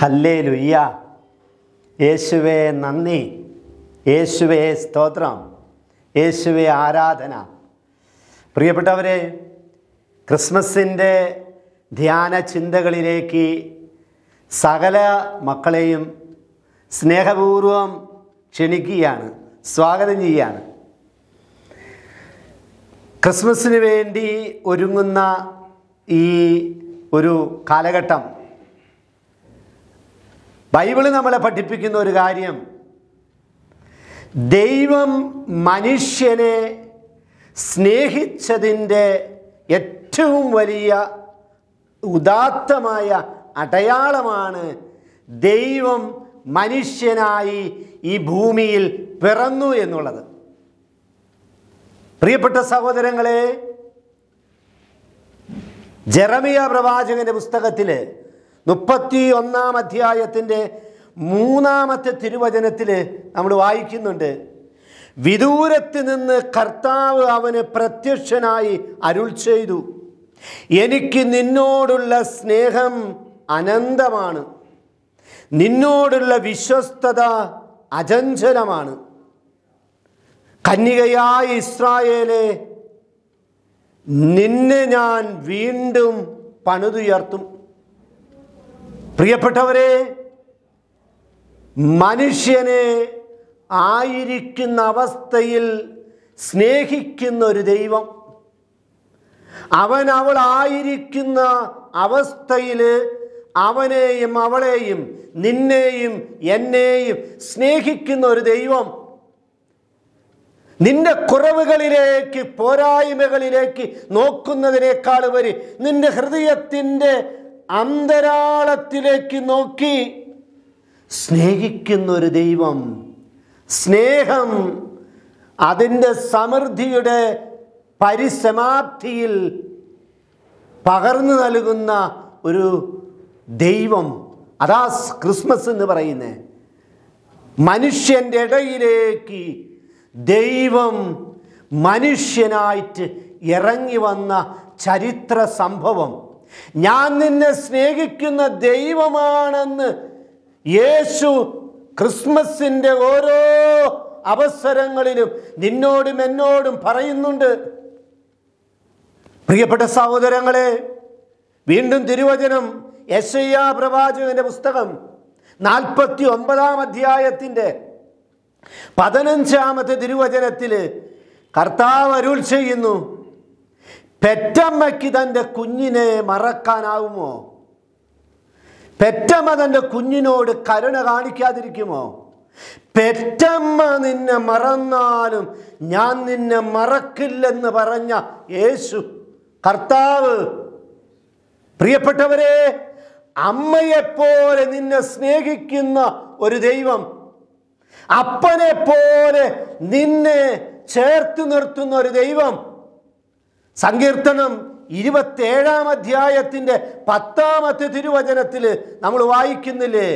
Hallelujah. യേശുവേ നന്ദി, യേശുവേ സ്തോത്രം, യേശുവേ ആരാധന. പ്രിയപ്പെട്ടവരെ, ക്രിസ്മസിൻ്റെ ധ്യാന ചിന്തകളിലേക്ക് സകല മക്കളെയും സ്നേഹപൂർവം ക്ഷണിക്കുകയാണ്, സ്വാഗതം ചെയ്യുകയാണ്. ക്രിസ്മസിന് വേണ്ടി ഒരുങ്ങുന്ന ഈ ഒരു കാലഘട്ടം ബൈബിള് നമ്മളെ പഠിപ്പിക്കുന്ന ഒരു കാര്യം, ദൈവം മനുഷ്യനെ സ്നേഹിച്ചതിൻ്റെ ഏറ്റവും വലിയ ഉദാത്തമായ അടയാളമാണ് ദൈവം മനുഷ്യനായി ഈ ഭൂമിയിൽ പിറന്നു എന്നുള്ളത്. പ്രിയപ്പെട്ട സഹോദരങ്ങളെ, ജെറമിയ പ്രവാചകന്റെ പുസ്തകത്തിൽ 31-ാം അധ്യായത്തിൻ്റെ 3-ാമത്തെ തിരുവചനത്തിൽ നമ്മൾ വായിക്കുന്നുണ്ട്, വിദൂരത്ത് നിന്ന് കർത്താവ് അവന് പ്രത്യക്ഷനായി അരുൾ ചെയ്തു, എനിക്ക് നിന്നോടുള്ള സ്നേഹം അനന്തമാണ്, നിന്നോടുള്ള വിശ്വസ്തത അചഞ്ചലമാണ്. കന്യകയായ ഇസ്രായേലേ, നിന്നെ ഞാൻ വീണ്ടും പണിതുയർത്തും. പ്രിയപ്പെട്ടവരെ, മനുഷ്യനെ ആയിരിക്കുന്ന അവസ്ഥയിൽ സ്നേഹിക്കുന്ന ഒരു ദൈവം, അവളായിരിക്കുന്ന അവസ്ഥയിൽ അവനെയും അവളെയും നിന്നെയും എന്നെയും സ്നേഹിക്കുന്ന ഒരു ദൈവം, നിന്റെ കുറവുകളിലേക്ക് പോരായ്മകളിലേക്ക് നോക്കുന്നതിനേക്കാൾ ഉപരി നിന്റെ ഹൃദയത്തിൻ്റെ അന്തരാളത്തിലേക്ക് നോക്കി സ്നേഹിക്കുന്ന ഒരു ദൈവം, സ്നേഹം അതിൻ്റെ സമൃദ്ധിയുടെ പരിസമാപ്തിയിൽ പകർന്നു നൽകുന്ന ഒരു ദൈവം, അതാ ക്രിസ്മസ് എന്ന് പറയുന്നത്. മനുഷ്യൻ്റെ ഇടയിലേക്ക് ദൈവം മനുഷ്യനായിട്ട് ഇറങ്ങി വന്ന ചരിത്ര സംഭവം. ഞാൻ നിന്നെ സ്നേഹിക്കുന്ന ദൈവമാണെന്ന് യേശു ക്രിസ്മസിൻ്റെ ഓരോ അവസരങ്ങളിലും നിന്നോടും എന്നോടും പറയുന്നുണ്ട്. പ്രിയപ്പെട്ട സഹോദരങ്ങളെ, വീണ്ടും തിരുവചനം യെശയ്യാ പ്രവാചകന്റെ പുസ്തകം 49-ാം അധ്യായത്തിൻ്റെ 15-ാമത്തെ തിരുവചനത്തിൽ കർത്താവ് അരുൾ ചെയ്യുന്നു, പെറ്റമ്മയ്ക്ക് തൻ്റെ കുഞ്ഞിനെ മറക്കാനാവുമോ? പെറ്റമ്മ തൻ്റെ കുഞ്ഞിനോട് കരുണ കാണിക്കാതിരിക്കുമോ? പെറ്റമ്മ നിന്നെ മറന്നാലും ഞാൻ നിന്നെ മറക്കില്ലെന്ന് പറഞ്ഞ യേശു കർത്താവ്. പ്രിയപ്പെട്ടവരെ, അമ്മയെപ്പോലെ നിന്നെ സ്നേഹിക്കുന്ന ഒരു ദൈവം, അപ്പനെ പോലെ നിന്നെ ചേർത്ത് നിർത്തുന്ന ഒരു ദൈവം. സങ്കീർത്തനം 27-ാം അധ്യായത്തിൻ്റെ 10-ാമത്തെ തിരുവചനത്തിൽ നമ്മൾ വായിക്കുന്നില്ലേ,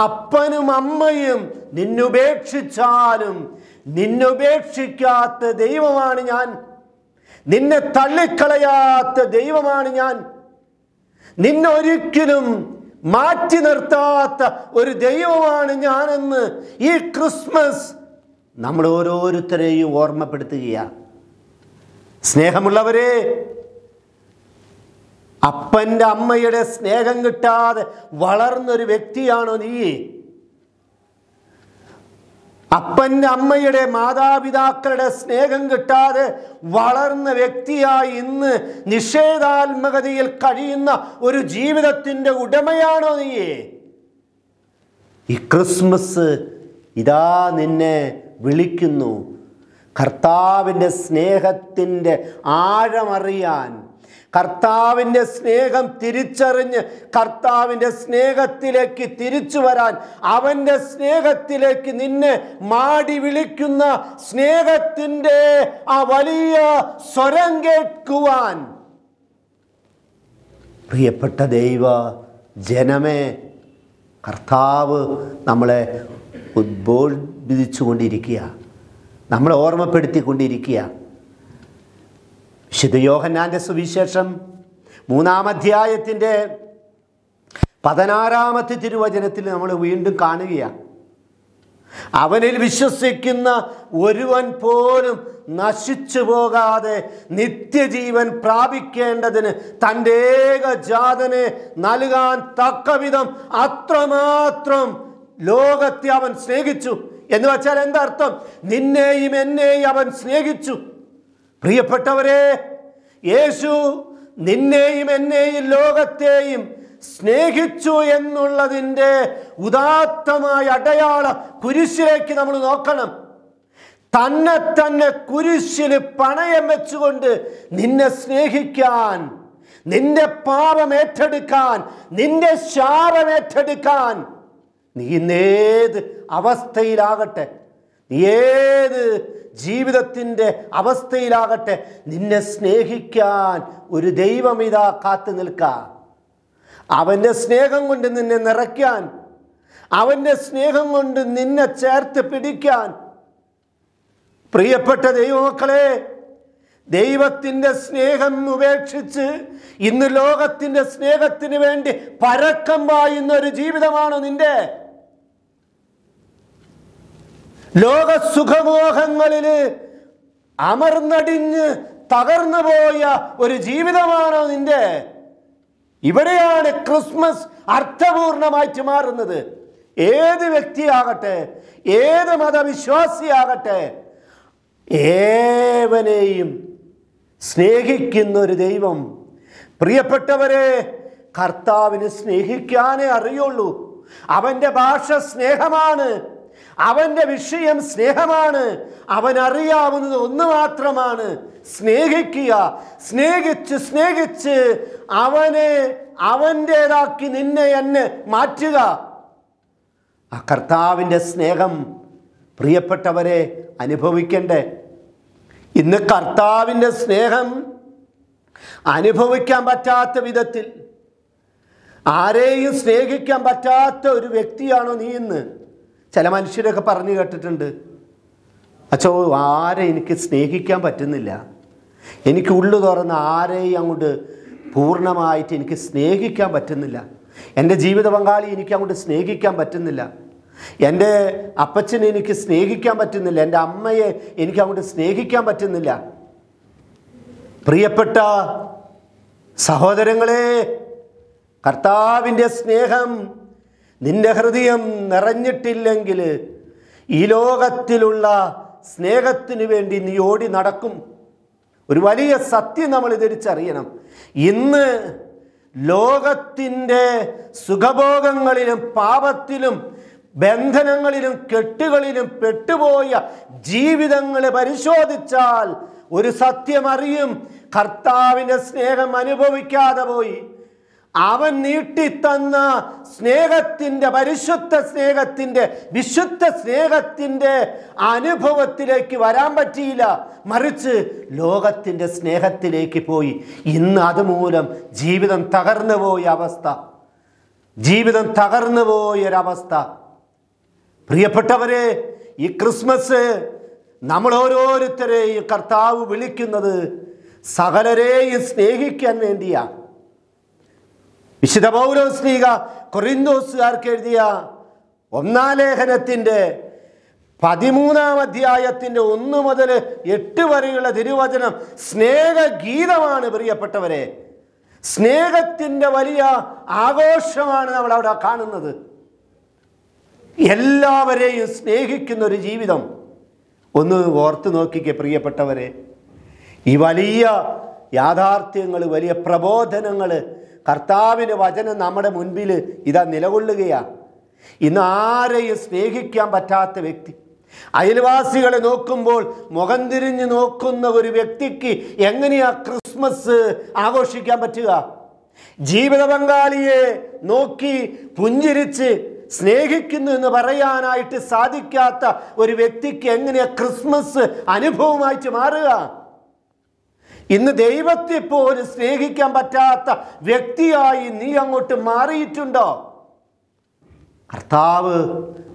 അപ്പനും അമ്മയും നിന്നുപേക്ഷിച്ചാലും നിന്നുപേക്ഷിക്കാത്ത ദൈവമാണ് ഞാൻ, നിന്നെ തള്ളിക്കളയാത്ത ദൈവമാണ് ഞാൻ, നിന്നൊരിക്കലും മാറ്റി നിർത്താത്ത ഒരു ദൈവമാണ് ഞാനെന്ന് ഈ ക്രിസ്മസ് നമ്മൾ ഓരോരുത്തരെയും ഓർമ്മപ്പെടുത്തുകയാണ്. സ്നേഹമുള്ളവരെ, അപ്പൻ്റെ അമ്മയുടെ സ്നേഹം കിട്ടാതെ വളർന്നൊരു വ്യക്തിയാണോ നീ? അപ്പൻ്റെ അമ്മയുടെ മാതാപിതാക്കളുടെ സ്നേഹം കിട്ടാതെ വളർന്ന വ്യക്തിയായി ഇന്ന് നിഷേധാത്മകതയിൽ കഴിയുന്ന ഒരു ജീവിതത്തിൻ്റെ ഉടമയാണോ നീ? ഈ ക്രിസ്മസ് ഇതാ നിന്നെ വിളിക്കുന്നു, കർത്താവിൻ്റെ സ്നേഹത്തിൻ്റെ ആഴമറിയാൻ, കർത്താവിൻ്റെ സ്നേഹം തിരിച്ചറിഞ്ഞ് കർത്താവിൻ്റെ സ്നേഹത്തിലേക്ക് തിരിച്ചു വരാൻ, അവൻ്റെ സ്നേഹത്തിലേക്ക് നിന്നെ മാടി വിളിക്കുന്ന സ്നേഹത്തിൻ്റെ ആ വലിയ സ്വരം കേൾക്കുവാൻ. പ്രിയപ്പെട്ട ദൈവ ജനമേ, കർത്താവ് നമ്മളെ ഉദ്ബോധിപ്പിച്ചുകൊണ്ടിരിക്കുക, നമ്മളെ ഓർമ്മപ്പെടുത്തിക്കൊണ്ടിരിക്കുക. വിശുദ്ധ യോഹന്നാന്റെ സുവിശേഷം 3-ാം അധ്യായത്തിൻ്റെ 16-ാമത്തെ തിരുവചനത്തിൽ നമ്മൾ വീണ്ടും കാണുകയാണ്. അവനിൽ വിശ്വസിക്കുന്ന ഒരുവൻ പോലും നശിച്ചു പോകാതെ നിത്യജീവൻ പ്രാപിക്കേണ്ടതിന് തൻ്റെ ഏകജാതനെ നൽകാൻ തക്കവിധം അത്രമാത്രം ലോകത്തെ അവൻ സ്നേഹിച്ചു. എന്ന് വെച്ചാൽ എന്താർത്ഥം? നിന്നെയും എന്നെയും അവൻ സ്നേഹിച്ചു. പ്രിയപ്പെട്ടവരെ, യേശു നിന്നെയും എന്നെയും ലോകത്തെയും സ്നേഹിച്ചു എന്നുള്ളതിൻ്റെ ഉദാത്തമായ അടയാളം കുരിശിലേക്ക് നമ്മൾ നോക്കണം. തന്നെ കുരിശിന് പണയം വെച്ചുകൊണ്ട് നിന്നെ സ്നേഹിക്കാൻ, നിന്റെ പാപം ഏറ്റെടുക്കാൻ, നിന്റെ ശാപം ഏറ്റെടുക്കാൻ, നീ ഇന്നേത് അവസ്ഥയിലാകട്ടെ, നീ ഏത് ജീവിതത്തിൻ്റെ അവസ്ഥയിലാകട്ടെ, നിന്നെ സ്നേഹിക്കാൻ ഒരു ദൈവം ഇതാ കാത്തു നിൽക്കാം. അവൻ്റെ സ്നേഹം കൊണ്ട് നിന്നെ നിറയ്ക്കാൻ, അവൻ്റെ സ്നേഹം കൊണ്ട് നിന്നെ ചേർത്ത് പിടിക്കാൻ. പ്രിയപ്പെട്ട ദൈവമക്കളെ, ദൈവത്തിൻ്റെ സ്നേഹം ഉപേക്ഷിച്ച് ഇന്ന് ലോകത്തിൻ്റെ സ്നേഹത്തിന് വേണ്ടി പരക്കം പായുന്ന ഒരു ജീവിതമാണ് നിന്റെ. ലോക സുഖമോഹങ്ങളിൽ അമർന്നടിഞ്ഞ് തകർന്നു പോയ ഒരു ജീവിതമാണോ നിന്റെ? ഇവിടെയാണ് ക്രിസ്മസ് അർത്ഥപൂർണമായിട്ട് മാറുന്നത്. ഏത് വ്യക്തിയാകട്ടെ, ഏത് മതവിശ്വാസിയാകട്ടെ, ഏവനെയും സ്നേഹിക്കുന്ന ഒരു ദൈവം. പ്രിയപ്പെട്ടവരെ, കർത്താവിന് സ്നേഹിക്കാനേ അറിയുള്ളൂ. അവൻ്റെ ഭാഷ സ്നേഹമാണ്, അവൻ്റെ വിഷയം സ്നേഹമാണ്. അവനറിയാവുന്നത് ഒന്ന് മാത്രമാണ്: സ്നേഹിക്കുക. സ്നേഹിച്ച് അവനെ അവൻ്റേതാക്കി നിന്നെ എന്നെ മാറ്റുക. ആ കർത്താവിൻ്റെ സ്നേഹം പ്രിയപ്പെട്ടവരെ അനുഭവിക്കണ്ടേ? ഇന്ന് കർത്താവിൻ്റെ സ്നേഹം അനുഭവിക്കാൻ പറ്റാത്ത വിധത്തിൽ, ആരെയും സ്നേഹിക്കാൻ പറ്റാത്ത ഒരു വ്യക്തിയാണോ നീ ഇന്ന്? ചില മനുഷ്യരൊക്കെ പറഞ്ഞു കേട്ടിട്ടുണ്ട്, അച്ഛോ ആരെ എനിക്ക് സ്നേഹിക്കാൻ പറ്റുന്നില്ല, എനിക്ക് ഉള്ളു തുറന്ന് ആരെയും അങ്ങോട്ട് പൂർണ്ണമായിട്ട് എനിക്ക് സ്നേഹിക്കാൻ പറ്റുന്നില്ല, എൻ്റെ ജീവിത പങ്കാളി എനിക്ക് അങ്ങോട്ട് സ്നേഹിക്കാൻ പറ്റുന്നില്ല, എൻ്റെ അപ്പച്ചനെ എനിക്ക് സ്നേഹിക്കാൻ പറ്റുന്നില്ല, എൻ്റെ അമ്മയെ എനിക്ക് അങ്ങോട്ട് സ്നേഹിക്കാൻ പറ്റുന്നില്ല. പ്രിയപ്പെട്ട സഹോദരങ്ങളെ, കർത്താവിൻ്റെ സ്നേഹം നിന്റെ ഹൃദയം നിറഞ്ഞിട്ടില്ലെങ്കിൽ ഈ ലോകത്തിലുള്ള സ്നേഹത്തിന് വേണ്ടി നീ ഓടി നടക്കും. ഒരു വലിയ സത്യം നമ്മൾ തിരിച്ചറിയണം. ഇന്ന് ലോകത്തിൻ്റെ സുഖഭോഗങ്ങളിലും പാപത്തിലും ബന്ധനങ്ങളിലും കെട്ടുകളിലും പെട്ടുപോയ ജീവിതങ്ങളെ പരിശോധിച്ചാൽ ഒരു സത്യം അറിയും: കർത്താവിൻ്റെ സ്നേഹം അനുഭവിക്കാതെ പോയി. അവൻ നീട്ടിത്തന്ന സ്നേഹത്തിൻ്റെ, പരിശുദ്ധ സ്നേഹത്തിൻ്റെ, വിശുദ്ധ സ്നേഹത്തിൻ്റെ അനുഭവത്തിലേക്ക് വരാൻ പറ്റിയില്ല. മറിച്ച് ലോകത്തിൻ്റെ സ്നേഹത്തിലേക്ക് പോയി. ഇന്ന് അതുമൂലം ജീവിതം തകർന്നു പോയ അവസ്ഥ, ജീവിതം തകർന്നു പോയൊരവസ്ഥ. പ്രിയപ്പെട്ടവരെ, ഈ ക്രിസ്മസ് നമ്മൾ ഓരോരുത്തരെയും കർത്താവ് വിളിക്കുന്നത് സകലരെയും സ്നേഹിക്കാൻ വേണ്ടിയാണ്. വിശുദ്ധ പൗലോസ്ലീഹ കൊറിന്തോസുകാർക്ക് എഴുതിയ 1-ാം ലേഖനത്തിൻ്റെ 13-ാം അധ്യായത്തിൻ്റെ 1 മുതൽ 8 വരെയുള്ള തിരുവചനം സ്നേഹഗീതമാണ്. പ്രിയപ്പെട്ടവരെ, സ്നേഹത്തിൻ്റെ വലിയ ആഘോഷമാണ് നമ്മൾ അവിടെ കാണുന്നത്. എല്ലാവരെയും സ്നേഹിക്കുന്ന ഒരു ജീവിതം. ഒന്ന് ഓർത്ത് നോക്കിക്കേ പ്രിയപ്പെട്ടവരെ, ഈ വലിയ യാഥാർത്ഥ്യങ്ങൾ, വലിയ പ്രബോധനങ്ങൾ, കർത്താവിൻ്റെ വചനം നമ്മുടെ മുൻപിൽ ഇതാ നിലകൊള്ളുകയാണ്. ഇന്ന് ആരെയും സ്നേഹിക്കാൻ പറ്റാത്ത വ്യക്തി, അയൽവാസികളെ നോക്കുമ്പോൾ മുഖം തിരിഞ്ഞ് നോക്കുന്ന ഒരു വ്യക്തിക്ക് എങ്ങനെയാ ക്രിസ്മസ് ആഘോഷിക്കാൻ പറ്റുക? ജീവിത പങ്കാളിയെ നോക്കി പുഞ്ചിരിച്ച് സ്നേഹിക്കുന്നു എന്ന് പറയാനായിട്ട് സാധിക്കാത്ത ഒരു വ്യക്തിക്ക് എങ്ങനെയാ ക്രിസ്മസ് അനുഭവമായിട്ട് മാറുക? ഇന്ന് ദൈവത്തെ പോലും സ്നേഹിക്കാൻ പറ്റാത്ത വ്യക്തിയായി നീ അങ്ങോട്ട് മാറിയിട്ടുണ്ടോ? കർത്താവ്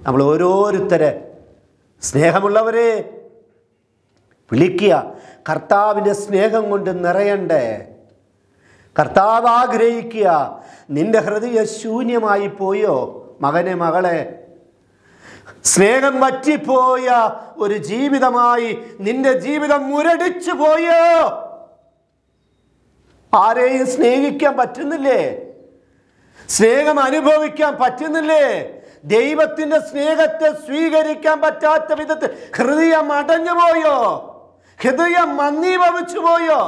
നമ്മൾ ഓരോരുത്തരെ സ്നേഹമുള്ളവരെ വിളിക്കുക. കർത്താവിൻ്റെ സ്നേഹം കൊണ്ട് നിറയണ്ടേ? കർത്താവ് ആഗ്രഹിക്കുക, നിന്റെ ഹൃദയം ശൂന്യമായി പോയോ മകനെ, മകളെ? സ്നേഹം വറ്റിപ്പോയ ഒരു ജീവിതമായി നിന്റെ ജീവിതം മുരടിച്ചു പോയോ? ആരെയും സ്നേഹിക്കാൻ പറ്റുന്നില്ലേ? സ്നേഹം അനുഭവിക്കാൻ പറ്റുന്നില്ലേ? ദൈവത്തിൻ്റെ സ്നേഹത്തെ സ്വീകരിക്കാൻ പറ്റാത്ത വിധത്തിൽ ഹൃദയം അടഞ്ഞു പോയോ? ഹൃദയം മന്ദീഭവിച്ചു പോയോ?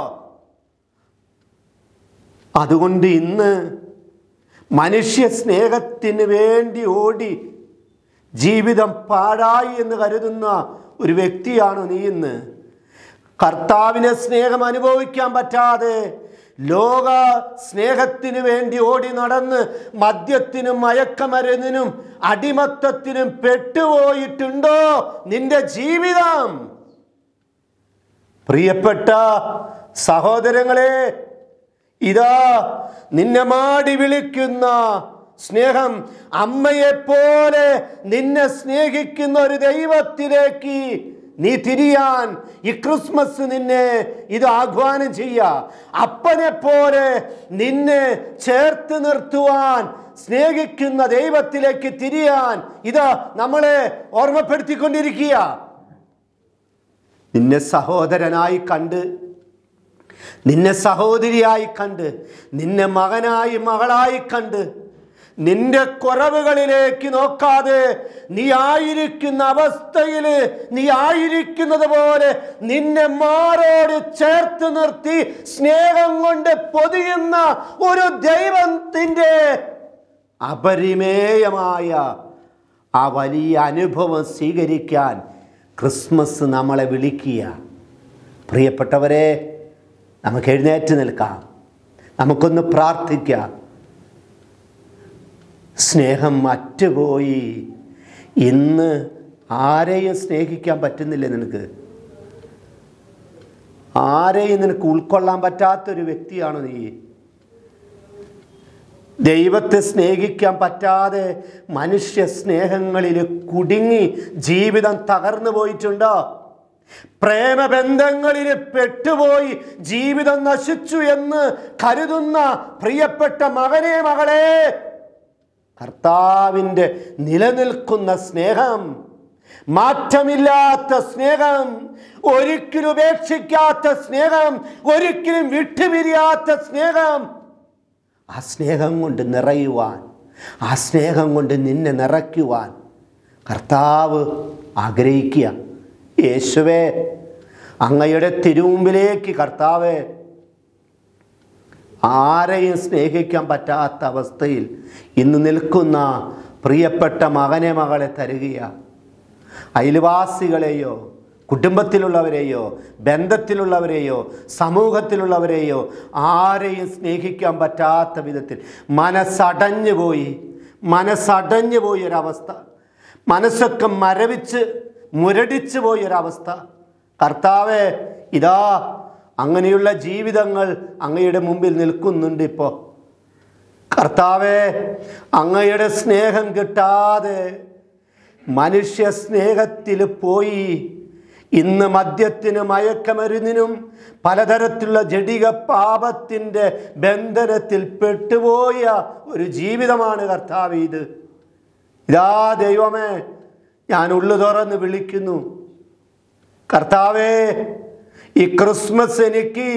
അതുകൊണ്ട് ഇന്ന് മനുഷ്യ സ്നേഹത്തിന് വേണ്ടി ഓടി ജീവിതം പാഴായി എന്ന് കരുതുന്ന ഒരു വ്യക്തിയാണ് നീ ഇന്ന്. കർത്താവിനെ സ്നേഹം അനുഭവിക്കാൻ പറ്റാതെ ലോക സ്നേഹത്തിന് വേണ്ടി ഓടി നടന്ന് മദ്യത്തിനും മയക്കമരുന്നിനും അടിമത്തത്തിനും പെട്ടുപോയിട്ടുണ്ടോ നിന്റെ ജീവിതം? പ്രിയപ്പെട്ട സഹോദരങ്ങളെ, ഇതാ നിന്നെ മാടി വിളിക്കുന്ന സ്നേഹം, അമ്മയെപ്പോലെ നിന്നെ സ്നേഹിക്കുന്ന ഒരു ദൈവത്തിലേക്ക് നീ തിരിയാൻ ഈ ക്രിസ്മസ് നിന്നെ ഇത് ആഹ്വാനം ചെയ്യുക. അപ്പനെ പോലെ നിന്നെ ചേർത്ത് നിർത്തുവാൻ സ്നേഹിക്കുന്ന ദൈവത്തിലേക്ക് തിരിയാൻ ഇത് നമ്മളെ ഓർമ്മപ്പെടുത്തിക്കൊണ്ടിരിക്കുക. നിന്നെ സഹോദരനായി കണ്ട്, നിന്നെ സഹോദരിയായി കണ്ട്, നിന്നെ മകനായി മകളായി കണ്ട്, നിന്റെ കുറവുകളിലേക്ക് നോക്കാതെ നീ ആയിരിക്കുന്ന അവസ്ഥയിൽ നീ ആയിരിക്കുന്നത് പോലെ നിന്നെ മാറോട് ചേർത്ത് നിർത്തി സ്നേഹം കൊണ്ട് പൊതിയുന്ന ഒരു ദൈവത്തിൻ്റെ അപരിമേയമായ ആ വലിയ അനുഭവം സ്വീകരിക്കാൻ ക്രിസ്മസ് നമ്മളെ വിളിക്കുക. പ്രിയപ്പെട്ടവരെ, നമുക്ക് എഴുന്നേറ്റ് നിൽക്കാം, നമുക്കൊന്ന് പ്രാർത്ഥിക്കാം. സ്നേഹം മറ്റുപോയി. ഇന്ന് ആരെയും സ്നേഹിക്കാൻ പറ്റുന്നില്ല നിനക്ക്. ആരെയും നിനക്ക് ഉൾക്കൊള്ളാൻ പറ്റാത്തൊരു വ്യക്തിയാണ് നീ. ദൈവത്തെ സ്നേഹിക്കാൻ പറ്റാതെ മനുഷ്യ സ്നേഹങ്ങളിൽ കുടുങ്ങി ജീവിതം തകർന്നു പോയിട്ടുണ്ടോ? പ്രേമബന്ധങ്ങളിൽ പെട്ടുപോയി ജീവിതം നശിച്ചു എന്ന് കരുതുന്ന പ്രിയപ്പെട്ട മകനെ, മകളെ, കർത്താവിൻ്റെ നിലനിൽക്കുന്ന സ്നേഹം, മാറ്റമില്ലാത്ത സ്നേഹം, ഒരിക്കലും ഉപേക്ഷിക്കാത്ത സ്നേഹം, ഒരിക്കലും വിട്ടുപിരിയാത്ത സ്നേഹം, ആ സ്നേഹം കൊണ്ട് നിറയുവാൻ, ആ സ്നേഹം കൊണ്ട് നിന്നെ നിറയ്ക്കുവാൻ കർത്താവ് ആഗ്രഹിക്കുക. യേശുവേ, അങ്ങയുടെ തിരുമുമ്പിലേക്ക് കർത്താവേ, ആരെയും സ്നേഹിക്കാൻ പറ്റാത്ത അവസ്ഥയിൽ ഇന്ന് നിൽക്കുന്ന പ്രിയപ്പെട്ട മകനെ, മകളെ തരുകയാണ്. അയൽവാസികളെയോ കുടുംബത്തിലുള്ളവരെയോ ബന്ധത്തിലുള്ളവരെയോ സമൂഹത്തിലുള്ളവരെയോ ആരെയും സ്നേഹിക്കാൻ പറ്റാത്ത വിധത്തിൽ മനസ്സടഞ്ഞു പോയി ഒരവസ്ഥ, മനസ്സൊക്കെ മുരടിച്ചു പോയൊരവസ്ഥ. കർത്താവേ, ഇതാ അങ്ങനെയുള്ള ജീവിതങ്ങൾ അങ്ങയുടെ മുമ്പിൽ നിൽക്കുന്നുണ്ട് ഇപ്പോൾ. കർത്താവേ, അങ്ങയുടെ സ്നേഹം കിട്ടാതെ മനുഷ്യ സ്നേഹത്തിൽ പോയി ഇന്ന് മദ്യത്തിനും മയക്കമരുന്നിനും പലതരത്തിലുള്ള ജഡിക പാപത്തിൻ്റെ ബന്ധനത്തിൽ പെട്ടുപോയ ഒരു ജീവിതമാണ് കർത്താവേ ഇത്. ഇതാ ദൈവമേ, ഞാൻ ഉള്ളു തുറന്ന് വിളിക്കുന്നു. കർത്താവേ, ഈ ക്രിസ്മസ് എനിക്ക്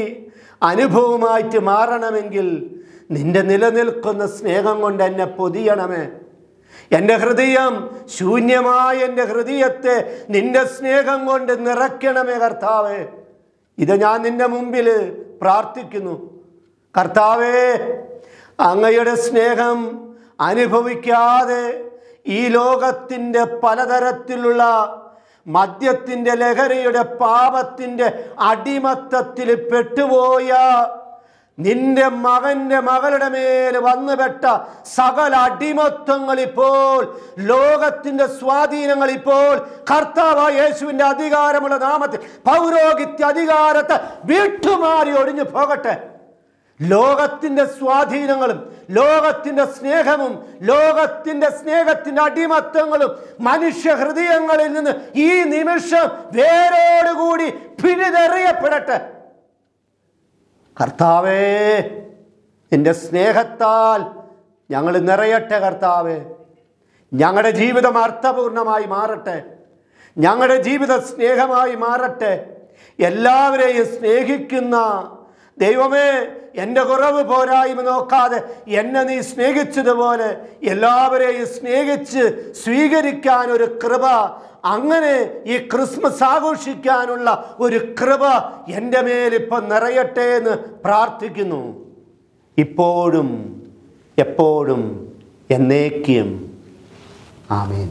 അനുഭവമായിട്ട് മാറണമെങ്കിൽ നിന്റെ നിലനിൽക്കുന്ന സ്നേഹം കൊണ്ട് എന്നെ പൊതിയണമേ. എൻ്റെ ഹൃദയം ശൂന്യമായ എൻ്റെ ഹൃദയത്തെ നിന്റെ സ്നേഹം കൊണ്ട് നിറയ്ക്കണമേ കർത്താവേ. ഇത് ഞാൻ നിന്റെ മുമ്പിൽ പ്രാർത്ഥിക്കുന്നു. കർത്താവേ, അങ്ങയുടെ സ്നേഹം അനുഭവിക്കാതെ ഈ ലോകത്തിൻ്റെ പലതരത്തിലുള്ള മദ്യത്തിൻ്റെ ലഹരിയുടെ പാപത്തിൻ്റെ അടിമത്തത്തിൽ പെട്ടുപോയ നിന്റെ മകൻ്റെ മകളുടെ മേൽ വന്നുപെട്ട സകല അടിമത്വങ്ങൾ ഇപ്പോൾ, ലോകത്തിൻ്റെ സ്വാധീനങ്ങൾ ഇപ്പോൾ കർത്താവായ യേശുവിൻ്റെ അധികാരമുള്ള നാമത്തിൽ പൗരോഹിത്യ അധികാരത്തെ വിട്ടുമാറി ഒഴിഞ്ഞു പോകട്ടെ. ലോകത്തിൻ്റെ സ്വാധീനങ്ങളും ലോകത്തിൻ്റെ സ്നേഹവും ലോകത്തിൻ്റെ സ്നേഹത്തിൻ്റെ അടിമത്തങ്ങളും മനുഷ്യ ഹൃദയങ്ങളിൽ നിന്ന് ഈ നിമിഷം വേരോടുകൂടി പിഴുതെറിയപ്പെടട്ടെ. കർത്താവേ, നിന്റെ സ്നേഹത്താൽ ഞങ്ങൾ നിറയട്ടെ. കർത്താവേ, ഞങ്ങളുടെ ജീവിതം അർത്ഥപൂർണമായി മാറട്ടെ. ഞങ്ങളുടെ ജീവിതം സ്നേഹമായി മാറട്ടെ. എല്ലാവരെയും സ്നേഹിക്കുന്ന ദൈവമേ, എൻ്റെ കുറവ് പോരായ്മ നോക്കാതെ എന്നെ നീ സ്നേഹിച്ചതുപോലെ എല്ലാവരെയും സ്നേഹിച്ച് സ്വീകരിക്കാൻ ഒരു കൃപ, അങ്ങനെ ഈ ക്രിസ്മസ് ആഘോഷിക്കാനുള്ള ഒരു കൃപ എൻ്റെ മേലിപ്പം നിറയട്ടെ എന്ന് പ്രാർത്ഥിക്കുന്നു. ഇപ്പോഴും എപ്പോഴും എന്നേക്കും. ആമേൻ.